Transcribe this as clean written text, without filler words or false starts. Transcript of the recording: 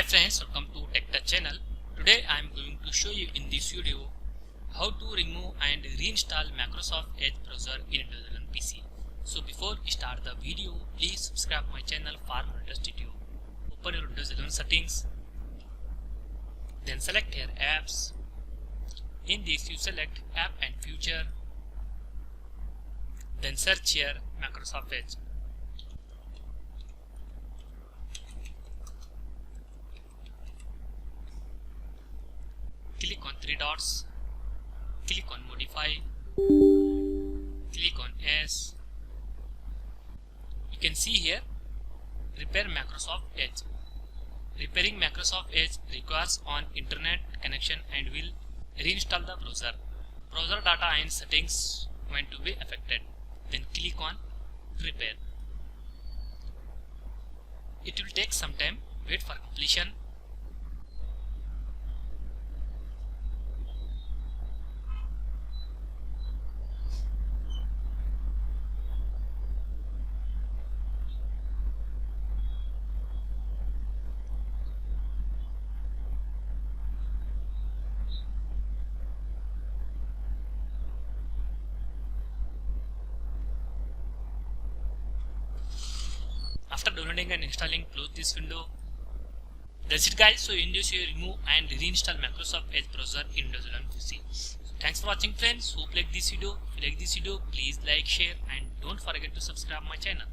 friends, welcome to Tech Touch channel. Today I am going to show you in this video how to remove and reinstall Microsoft Edge browser in Windows 11 PC. So before we start the video, please subscribe my channel for more interesting video. Open your Windows 11 settings, then select here apps. In this you select app and future, then search here Microsoft Edge. Click on three dots, click on modify, click on S. You can see here repair Microsoft Edge. Repairing Microsoft Edge requires on internet connection and will reinstall the browser. Browser data and settings going to be affected. Then click on repair. It will take some time. Wait for completion. After downloading and installing, close this window. That's it guys. So in this you remove and reinstall Microsoft Edge browser in Windows 11 PC. So thanks for watching friends. Hope you like this video. If you like this video, please like, share and don't forget to subscribe my channel.